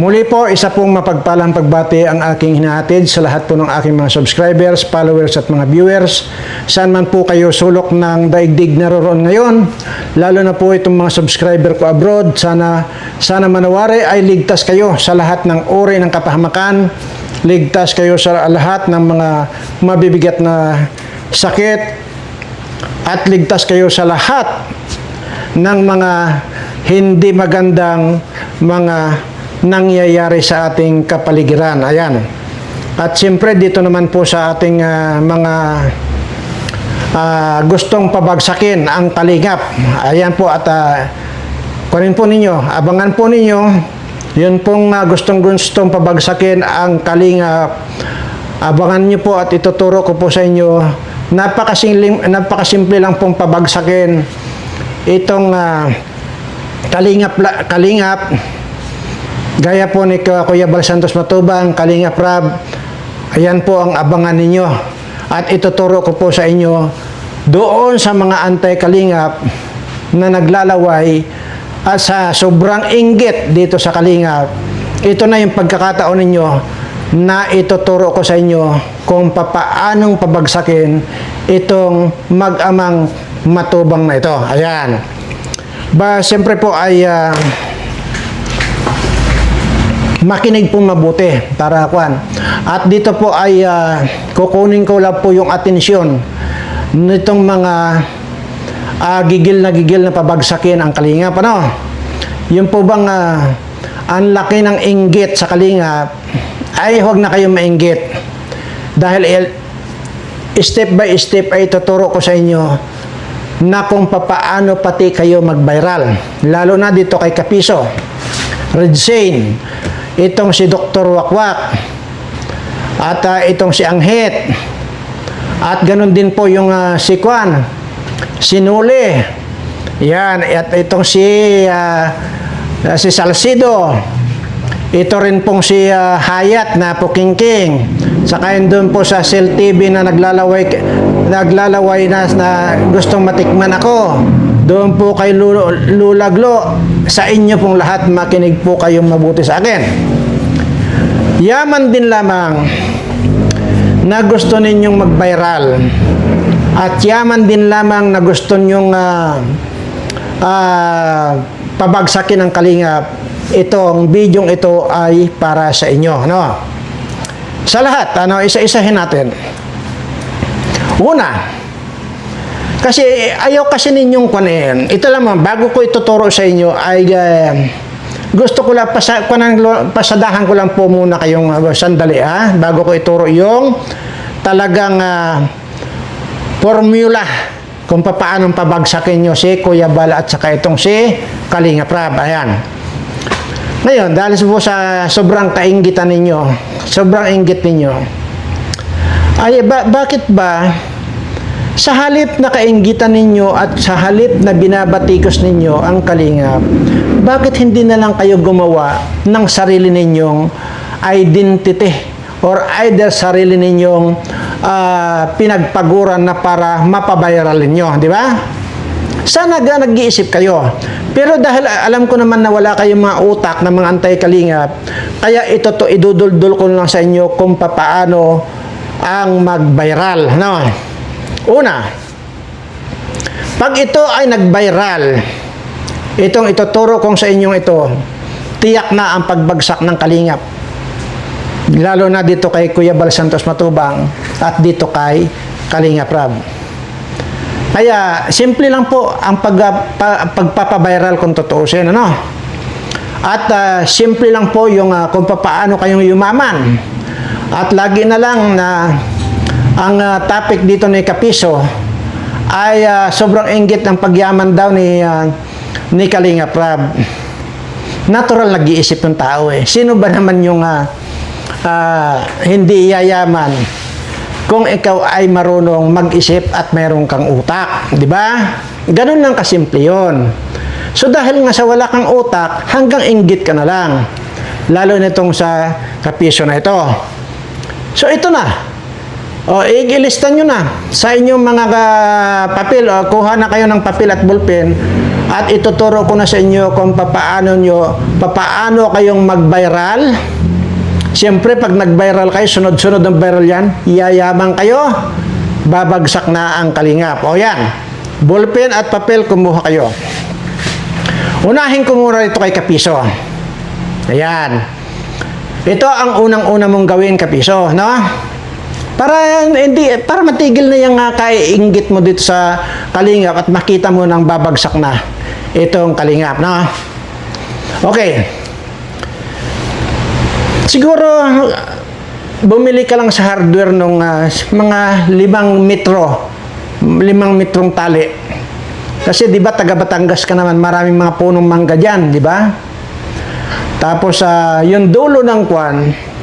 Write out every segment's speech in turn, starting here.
Muli po, isa pong mapagpalang pagbati ang aking hinahatid sa lahat po ng aking mga subscribers, followers at mga viewers. Saan man po kayo sulok ng daigdig naroon ngayon, lalo na po itong mga subscriber ko abroad, sana manawari ay ligtas kayo sa lahat ng uri ng kapahamakan, ligtas kayo sa lahat ng mga mabibigat na sakit, at ligtas kayo sa lahat ng mga hindi magandang mga nangyayari sa ating kapaligiran. Ayan. At siyempre dito naman po sa ating mga gustong pabagsakin ang kalingap. Ayan po, at kunin po ninyo, abangan po ninyo, yun pong gustong pabagsakin ang kalingap. Abangan nyo po at ituturo ko po sa inyo. Napakasimple lang pong pabagsakin itong kalingap. Gaya po ni Kuya Bal Santos Matubang, Kalingap Rab, ayan po ang abangan ninyo. At ituturo ko po sa inyo doon sa mga anti-kalingap na naglalaway at sa sobrang inggit dito sa kalingap. Ito na yung pagkakataon ninyo na ituturo ko sa inyo kung papaanong pabagsakin itong mag-amang matubang na ito. Ayan. Siyempre po ay makinig pong mabuti para kuan. At dito po ay kukunin ko lang po yung atensyon nitong mga gigil na pabagsakin ang kalingap. Ano? Yung po bang ang laki ng inggit sa kalingap, ay huwag na kayong mainggit. Dahil step by step ay tuturo ko sa inyo na kung papaano pati kayo mag-viral. Lalo na dito kay Kapiso, Red Zane, itong si Dr. Wakwak, at itong si Anghit, at ganun din po yung si Kwan, si Nuli, yan, at itong si Salcido, ito rin pong si Hayat na Pukingking, saka yun doon po sa Cell TV na naglalaway na gustong matikman ako. Doon po kay Lulaglo, sa inyo pong lahat, makinig po kayong mabuti sa akin. Yaman din lamang na gusto ninyong mag-viral, at yaman din lamang na gusto ninyong pabagsakin ang kalingap. Itong bidyong ito ay para sa inyo. No? Sa lahat, isa-isahin natin. Una, kasi ayaw kasi ninyong kunin. Ito lamang, bago ko ituturo sa inyo ay gusto ko lang pasadahan ko lang po muna kayong sandali bago ko ituro yung talagang formula kung paano pabagsakin nyo si Kuya Bal at saka itong si Kalingap Rab. Ayan. Ngayon, dahil po sa sobrang kainggitan ninyo, sobrang inggit ninyo, ay bakit ba sa halip na kainggitan ninyo at sa halip na binabatikos ninyo ang kalingap, bakit hindi na lang kayo gumawa ng sarili ninyong identity or either sarili ninyong pinagpaguran na para mapabayral ninyo, di ba? Sana nag-iisip kayo. Pero dahil alam ko naman na wala kayong mga utak na mga anti-kalingap, kaya ito iduduldul ko lang sa inyo kung papaano ang mag-viral. No? Una, pag ito ay nag-viral, itong ituturo kong sa inyong ito, tiyak na ang pagbagsak ng kalingap. Lalo na dito kay Kuya Bal Santos Matubang at dito kay Kalingap Rab. Kaya, simple lang po ang pagpapaviral kung tutuusin. Ano? At simple lang po yung kung paano kayong yumaman. At lagi na lang na ang topic dito ni Kapiso ay sobrang inggit ng pagyaman daw ni Kalingap Rab. Natural nag-iisip ng tao eh. Sino ba naman yung hindi yayaman kung ikaw ay marunong mag-isip at mayroon kang utak, di ba? Ganun lang kasimple yun. So dahil nga sa wala kang utak, hanggang inggit ka na lang. Lalo nitong sa Kapiso na ito. So ito na. O, ilista nyo na sa inyong mga papel. O, kuha na kayo ng papel at ballpen at ituturo ko na sa inyo kung papaano kayong mag-viral. Siyempre, pag nag-viral kayo, sunod-sunod ang viral yan, yayaman kayo, babagsak na ang kalingap. O yan, ballpen at papel, kumuha kayo. Unahin ko muna ito kay Kapiso. Ayan. Ito ang unang-una mong gawin, Kapiso, no? Para matigil na yung kaiinggit mo dito sa kalingap at makita mo nang babagsak na itong kalingap, no? Okay. Siguro, bumili ka lang sa hardware nung mga 5 metrong tali. Kasi di ba taga Batangas ka naman, maraming mga punong mangga diyan, di ba? Tapos yung dulo ng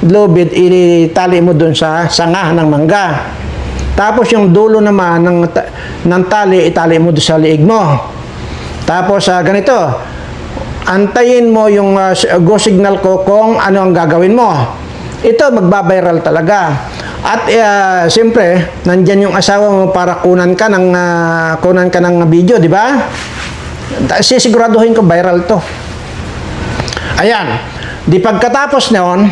lubid, itali mo dun sa sanga ng mangga. Tapos yung dulo naman ng tali, itali mo dun sa liig mo. Tapos ganito, antayin mo yung go signal ko kung ano ang gagawin mo. Ito, magbabiral talaga. At siyempre, nandyan yung asawa mo para kunan ka ng video, di ba? Sisiguraduhin ko viral to. Ayan. Di pagkatapos noon,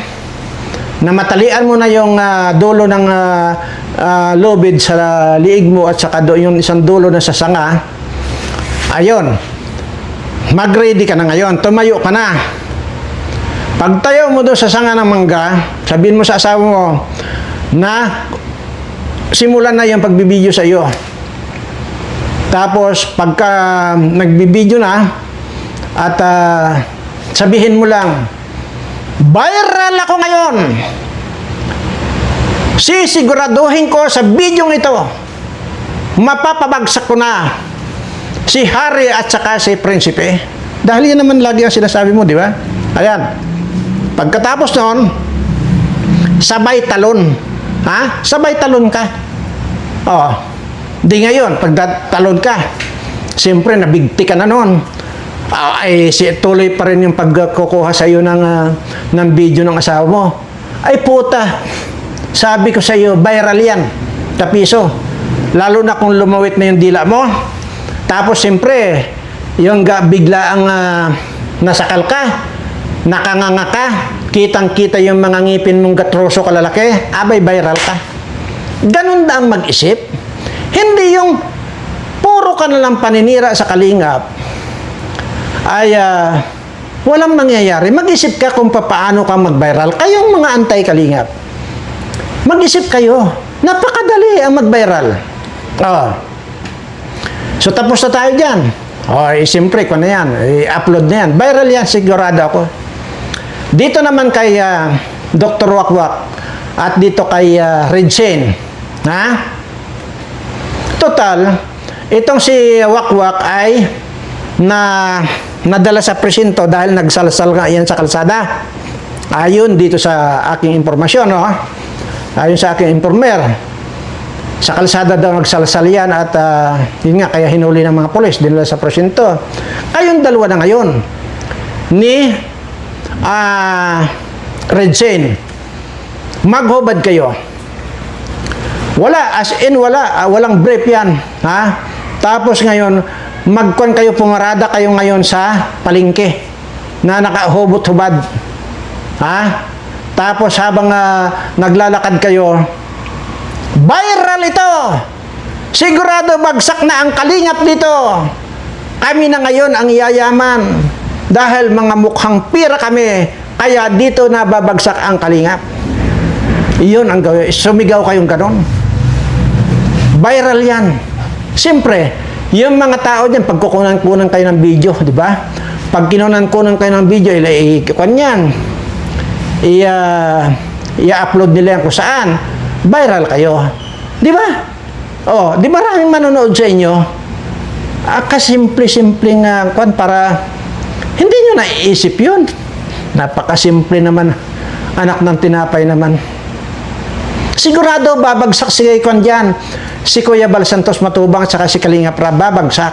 na matalian mo na yung dulo ng lubid sa liig mo at saka yung isang dulo na sa sanga, ayun, mag-ready ka na ngayon. Tumayo ka na. Pagtayo mo doon sa sanga ng mangga, sabihin mo sa asawa mo, na simulan na yung pagbibideo sa iyo. Tapos pagka nagbibideo na at sabihin mo lang, viral ako ngayon. Sisiguraduhin ko sa video ito, mapapabagsak ko na si Hari at saka si Prinsipe. Dahil yan naman lagi ang sinasabi mo, di ba? Ayan. Pagkatapos noon, sabay talon. Ha? Sabay talon ka. Oh. Di ngayon, pag talon ka, siyempre, nabigti ka na noon. Tuloy pa rin yung pagkukuha sa iyo ng video ng asawa mo. Ay puta, sabi ko sa iyo, viral yan, Kapiso. Lalo na kung lumawit na yung dila mo. Tapos, siyempre, yung bigla ang nasakal ka, nakanganga ka, kitang-kita yung mga ngipin mong gatroso kalalaki, abay viral ka. Ganun na ang mag-isip. Hindi yung puro ka nalang paninira sa kalingap, ay walang mangyayari. Mag-isip ka kung paano ka mag-viral. Kayong mga antay-kalingap, mag-isip kayo. Napakadali ang mag-viral. So, tapos na tayo dyan. Siyempre, kung na yan, i-upload na yan. Viral yan, sigurado ako. Dito naman kay Dr. Wakwak at dito kay Red Shane. Ha? Total, itong si Wakwak ay nadala sa presinto dahil nagsalsal nga yan sa kalsada. Ayon dito sa aking impormasyon, no? Ayon sa aking informer. Sa kalsada daw nagsalsal yan at yun nga, kaya hinuli ng mga polis, dinala sa presinto. Kayong dalawa na ngayon ni Red Shane, maghubad kayo. Wala, as in wala, walang brief yan. Ha? Tapos ngayon, magkon kayo, pumarada kayo ngayon sa palengke na nakahubot-hubad. Ha? Tapos habang naglalakad kayo, viral ito! Sigurado bagsak na ang kalingap dito. Kami na ngayon ang yayaman. Dahil mga mukhang pira kami, kaya dito na babagsak ang kalingap. Iyon ang gawin. Sumigaw kayong ganon. Viral yan. Siyempre, yung mga tao dyan, pagkukunan-kunan kayo ng video, di ba? Pag kinunan-kunan kayo ng video, i-upload nila yan kung saan. Viral kayo. Di ba? Di maraming manonood sa inyo. Kasimple-simple nga para hindi nyo naiisip yun. Napakasimple naman. Anak ng tinapay naman. Sigurado babagsak si Kwan dyan. Si Kuya Bal Santos Matubang at saka si Kalingap Rab babagsak.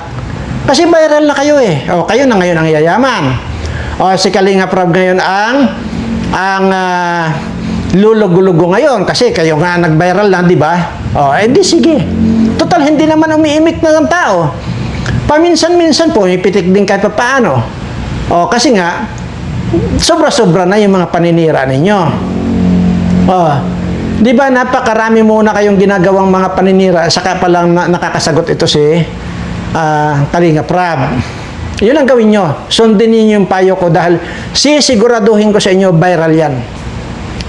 Kasi viral na kayo eh. Kayo na ngayon ang yayaman. Si Kalingap Rab ngayon ang lulugo-lugo ngayon kasi kayo nga nag-viral lang, di ba? O, di sige. Total, hindi naman umiimik na ng tao. Paminsan-minsan po, ipitik din kahit pa paano. O, kasi nga, sobra-sobra na yung mga paninira ninyo. O, di ba napakarami muna kayong ginagawang mga paninira, saka pa lang nakakasagot ito si Kalinga Prab. Yun ang gawin nyo. Sundin niyo yung payo ko dahil sisiguraduhin ko sa inyo, viral yan.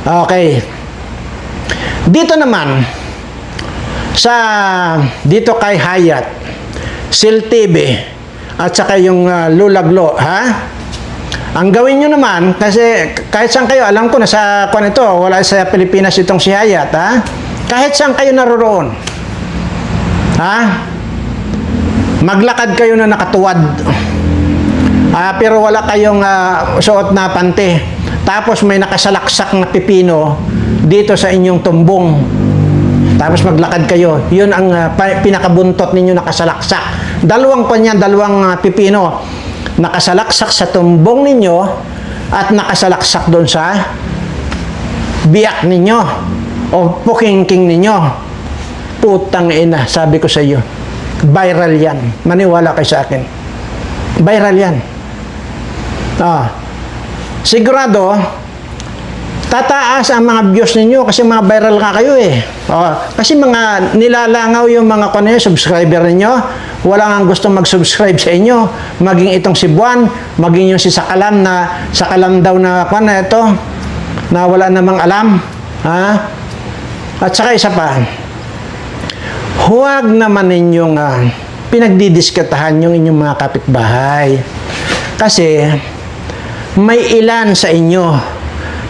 Okay. Dito naman, dito kay Hayat, Sil TV, at saka yung Lulaglo, ha? Ang gawin nyo naman, kasi kahit saan kayo, alam ko na sa kwan ito, wala sa Pilipinas itong si Hayat, ha? Kahit saan kayo naroroon, ha? Maglakad kayo na nakatuwad. Pero wala kayong suot na pante. Tapos may nakasalaksak na pipino dito sa inyong tumbong. Tapos maglakad kayo. Yun ang pinakabuntot ninyo nakasalaksak. Dalawang pipino. Nakasalaksak sa tumbong ninyo at nakasalaksak doon sa biyak ninyo o pukingking ninyo. Putang ina, sabi ko sa iyo. Viral yan. Maniwala kayo sa akin. Viral yan. Sigurado, tataas ang mga views ninyo kasi mga viral nga kayo eh. Kasi mga nilalangaw yung mga subscriber ninyo. Wala nga gusto mag-subscribe sa inyo. Maging itong si Buwan, maging yung si Sakalam daw na ito, na wala namang alam. At saka isa pa, huwag naman ninyong pinagdidiskatahan yung inyong mga kapitbahay. Kasi, may ilan sa inyo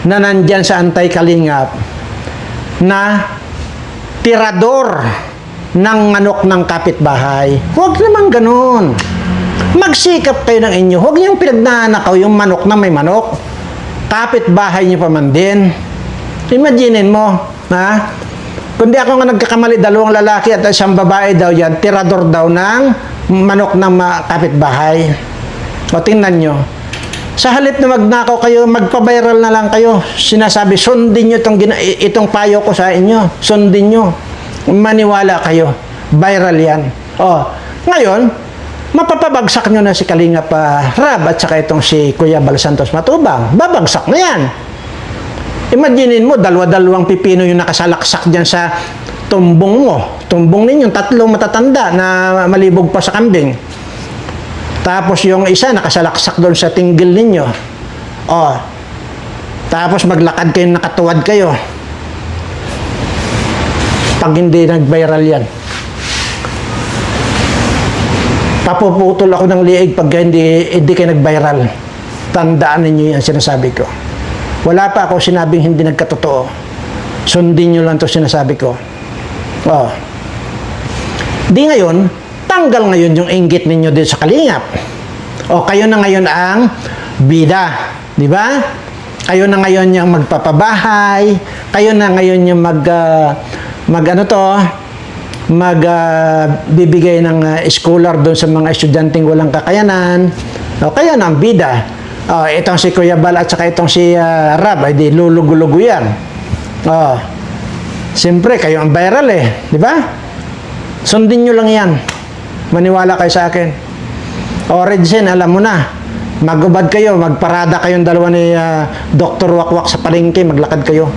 na nandyan sa Antay-Kalingap na tirador ng manok ng kapitbahay. Huwag naman ganun. Magsikap kayo ng inyo. Huwag niyong pinagnanakaw yung manok na may manok. Kapitbahay niyo pa man din. Imaginin mo, ha? Kundi ako nga nagkakamali, 2 lalaki at 1 babae daw yan, tirador daw ng manok ng kapitbahay. O tingnan nyo. Sa halip na magnakaw kayo, magpa-viral na lang kayo. Sinasabi, sundin nyo itong payo ko sa inyo. Sundin nyo. Maniwala kayo. Viral yan. Ngayon, mapapabagsak nyo na si Kalinga Rab at saka itong si Kuya Bal Santos Matubang. Babagsak na yan. Imaginin mo, 2 pipino yung nakasalaksak dyan sa tumbong mo. Tumbong ninyo, 3 matatanda na malibog pa sa kambing. Tapos yung isa nakasalaksak doon sa tinggil ninyo. Tapos maglakad kayo, nakatuwad kayo. Pag hindi nag-viral yan. Papuputol ako ng liig pag hindi kayo nag-viral. Tandaan ninyo yan sinasabi ko. Wala pa ako sinabing hindi nagkatotoo. Sundin nyo lang ito sinasabi ko. Di ngayon, tanggal ngayon yung inggit ninyo din sa Kalingap. Kayo na ngayon ang bida. Di ba? Kayo na ngayon yung magpapabahay. Kayo na ngayon yung bibigay ng scholar doon sa mga estudyanteng walang kakayanan. Kayo na ang bida. Itong si Kuya Bal at saka itong si Rab, ay di lulugo-lugo yan. Siyempre, kayo ang viral eh. Di ba? Sundin nyo lang yan. Maniwala kayo sa akin. Origin, alam mo na. Magubad kayo, magparada kayong dalawa ni Dr. Wakwak sa palengke, maglakad kayo.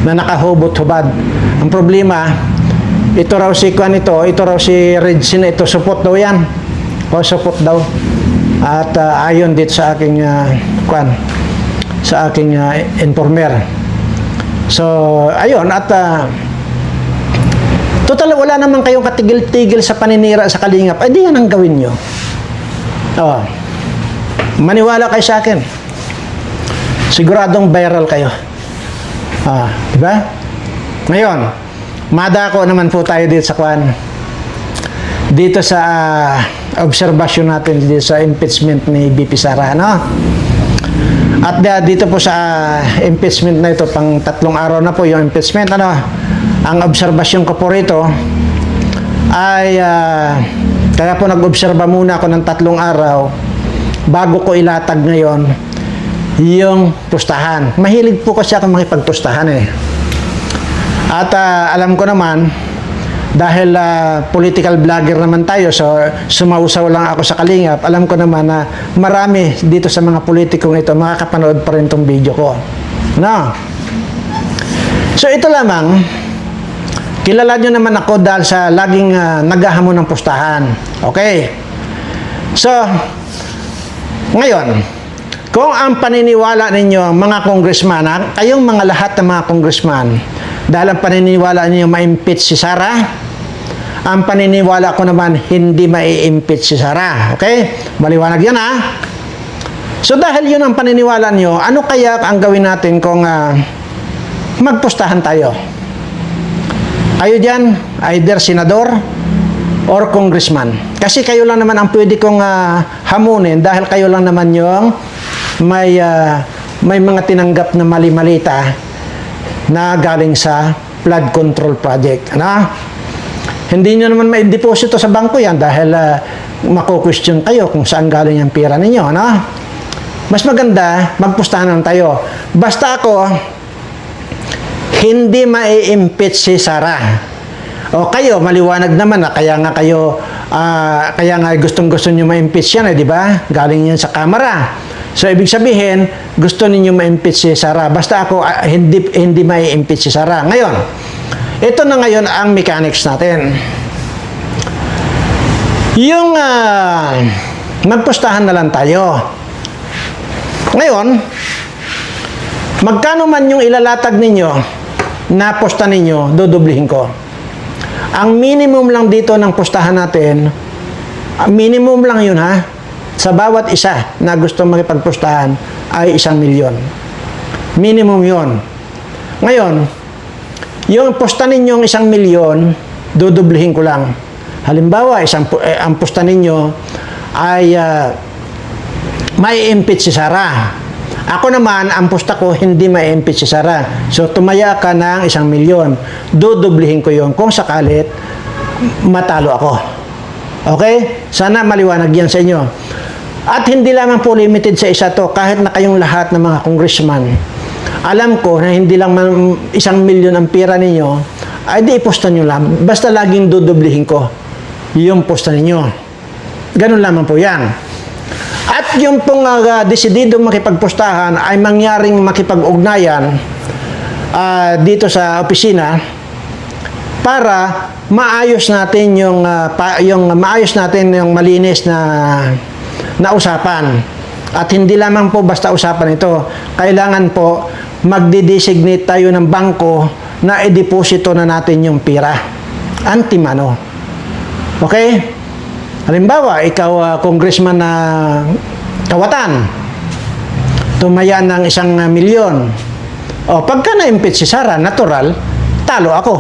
Na nakahubot-hubad. Ang problema, ito raw si Regine, ito support daw yan. Support daw. At ayon dito sa aking informer. So, ayun, at total, wala naman kayong katigil-tigil sa paninira sa Kalingap. Ay, di yan ang gawin nyo. Maniwala kayo sa akin. Siguradong viral kayo. Diba? Ngayon, madako naman po tayo dito sa dito sa obserbasyon natin dito sa impeachment ni BP Sara, no? At dito po sa impeachment na ito, pang 3 araw na po yung impeachment, ano? Ang obserbasyon ko po rito ay kaya po nag-obserba muna ako ng 3 araw bago ko ilatag ngayon yung pustahan. Mahilig po kasi ako makipagpustahan eh. At alam ko naman, dahil political vlogger naman tayo, so sumausaw lang ako sa Kalingap, alam ko naman na marami dito sa mga politikong ito makakapanood pa rin itong video ko. No? So ito lamang, kilala nyo naman ako dahil sa laging naghahamon ng pustahan. Okay? So, ngayon, kung ang paniniwala ninyo mga congressman, kayong mga lahat ng mga congressman, dahil ang paniniwala ninyo ma-impeach si Sara, ang paniniwala ko naman hindi ma-impeach si Sara. Okay? Maliwanag yan ha? So dahil yun ang paniniwala nyo, ano kaya ang gawin natin kung magpustahan tayo? Kayo dyan, either senador or congressman. Kasi kayo lang naman ang pwede kong hamunin dahil kayo lang naman yung may mga tinanggap na mali-malita na galing sa flood control project. Ano? Hindi nyo naman may deposito sa bangko yan dahil mako-question kayo kung saan galing yung pera ninyo. Ano? Mas maganda, magpustahan lang tayo. Basta ako, hindi mai-impeach si Sara. O kayo, maliwanag naman na kaya nga kayo, kaya nga gustong-gusto nyo ma-impeach yan, di ba? Galing yan sa kamera. So, ibig sabihin, gusto ninyo ma-impeach si Sara. Basta ako, hindi mai-impeach si Sara. Ngayon, ito na ngayon ang mechanics natin. Yung magpustahan na lang tayo. Ngayon, magkano man yung ilalatag ninyo na posta ninyo, dudublihin ko. Ang minimum lang dito ng pustahan natin, minimum lang yun ha, sa bawat isa na gusto makipagpustahan ay 1 milyon. Minimum yon. Ngayon, yung posta ninyong 1 milyon, dudublihin ko lang. Halimbawa, ang posta ninyo ay may impeach si Sara. Ako naman, ang posta ko hindi may impeach si Sara. So, tumaya ka ng 1 milyon. Dudublihin ko yon kung sakalit matalo ako. Okay? Sana maliwanag yan sa inyo. At hindi lamang po limited sa isa to, kahit na kayong lahat ng mga congressman. Alam ko na hindi lang 1 milyon ang pera ninyo, ay di iposta nyo lang. Basta laging dudublihin ko yung posta ninyo. Ganun lamang po yan. At yung pong desididong makipagpostahan ay mangyaring makipag-ugnayan dito sa opisina para maayos natin yung malinis na usapan. At hindi lamang po basta usapan ito. Kailangan po magdi-designate tayo ng bangko na i-deposito na natin yung pera. Antimano. Okay? Halimbawa, ikaw congressman na Kawatan, tumaya ng 1 milyon. O pagka na-impeach si Sara, natural, talo ako.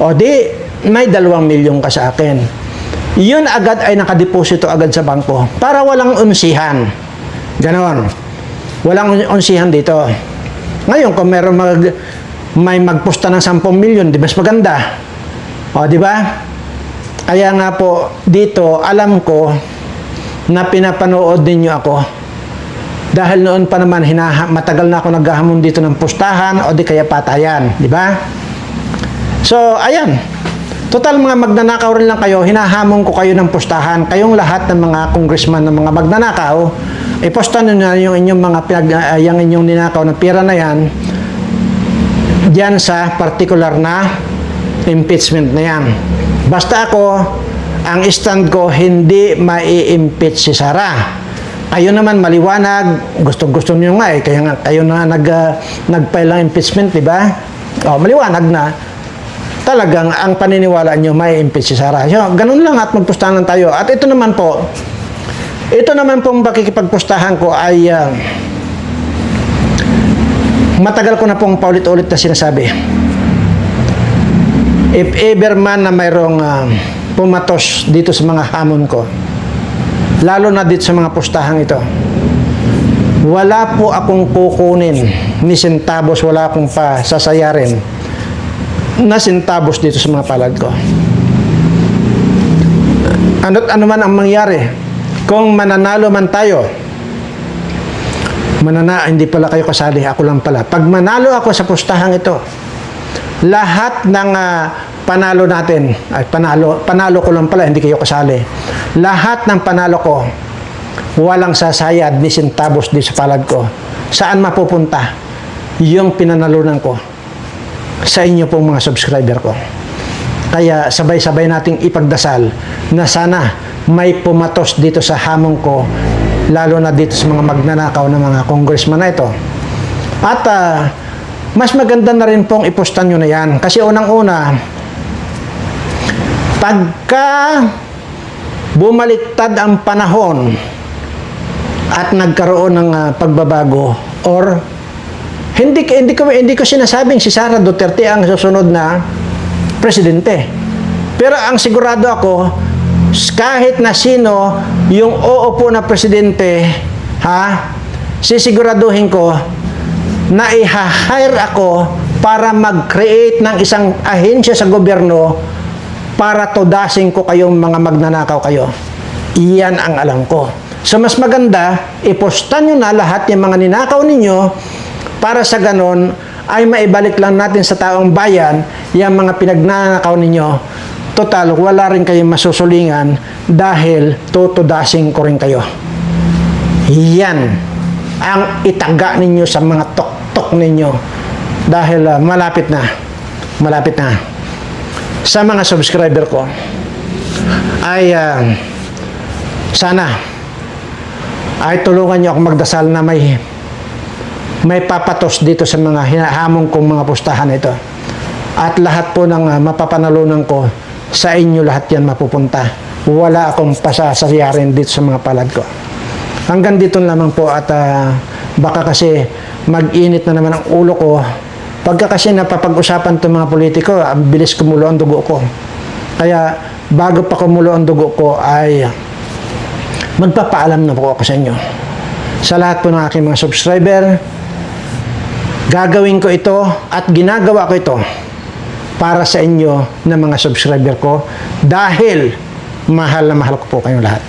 O di, may 2 milyon ka sa akin. Yun agad ay nakadeposito agad sa bangko para walang unsihan. Ganon. Walang unsihan dito. Ngayon, kung may magposta ng 10 milyon, di ba mas maganda? O, di ba? Kaya nga po, dito, alam ko na pinapanood ninyo ako. Dahil noon pa naman, matagal na ako naghahamon dito ng pustahan o di kaya patayan. Di ba? So, ayan. Total mga magnanakaw rin lang kayo, hinahamon ko kayo ng pustahan. Kayong lahat ng mga congressman ng mga magnanakaw, iposta nyo na yung inyong yung inyong ninakaw na pera na yan diyan sa particular na impeachment na yan. Basta ako, ang stand ko, hindi mai-impeach si Sara. Kayo naman maliwanag, gusto nyo nga eh, kaya nga kayo na nag-file ng impeachment, di ba? O, maliwanag na. Talagang ang paniniwala nyo may impeach si Sara. So, ganun lang at magpustahan lang tayo. At ito naman pong pakikipagpustahan ko ay matagal ko na pong paulit-ulit na sinasabi. If ever man na mayroong pumatos dito sa mga hamon ko, lalo na dito sa mga pustahan ito, wala po akong kukunin ni centavos, wala akong sasayarin na centavos dito sa mga palad ko. Ano man ang mangyari, kung mananalo man tayo, hindi pala kayo kasali, ako lang pala. Pag manalo ako sa pustahan ito, lahat ng panalo natin, ay panalo ko lang pala, hindi kayo kasali. Lahat ng panalo ko, walang sasayad ni centavos di sa palad ko. Saan mapupunta yung pinanalunan ko? Sa inyo pong mga subscriber ko. Kaya sabay-sabay nating ipagdasal na sana may pumatos dito sa hamon ko, lalo na dito sa mga magnanakaw ng mga congressman na ito. At mas maganda na rin pong ipostan nyo na yan. Kasi unang-una, pagka bumaliktad ang panahon at nagkaroon ng pagbabago, or hindi ko sinasabing si Sara Duterte ang susunod na presidente. Pero ang sigurado ako, kahit na sino yung uupo na presidente, sisiguraduhin ko na i-hire ako para mag-create ng isang ahensya sa gobyerno para tudasin ko kayong mga magnanakaw kayo. Iyan ang alam ko. So mas maganda, ipostan nyo na lahat yung mga ninakaw ninyo para sa ganon ay maibalik lang natin sa taong bayan yung mga pinagnanakaw ninyo. Total, wala rin kayong masusulingan dahil tutudasin ko rin kayo. Yan ang itaga ninyo sa mga tok-tok ninyo dahil malapit na sa mga subscriber ko ay sana ay tulungan nyo ako magdasal na may papatos dito sa mga hinahamon kong mga pustahan ito. At lahat po ng mapapanalunan ko, sa inyo lahat yan mapupunta. Wala akong pasasayarin dito sa mga palad ko. Hanggang dito lamang po at baka kasi mag-init na naman ang ulo ko. Pagka kasi napapag-usapan itong mga politiko, ang bilis kumulo ang dugo ko. Kaya bago pa kumulo ang dugo ko ay magpapaalam na po ako sa inyo. Sa lahat po ng aking mga subscriber, gagawin ko ito at ginagawa ko ito para sa inyo na mga subscriber ko dahil mahal na mahal ko po kayong lahat.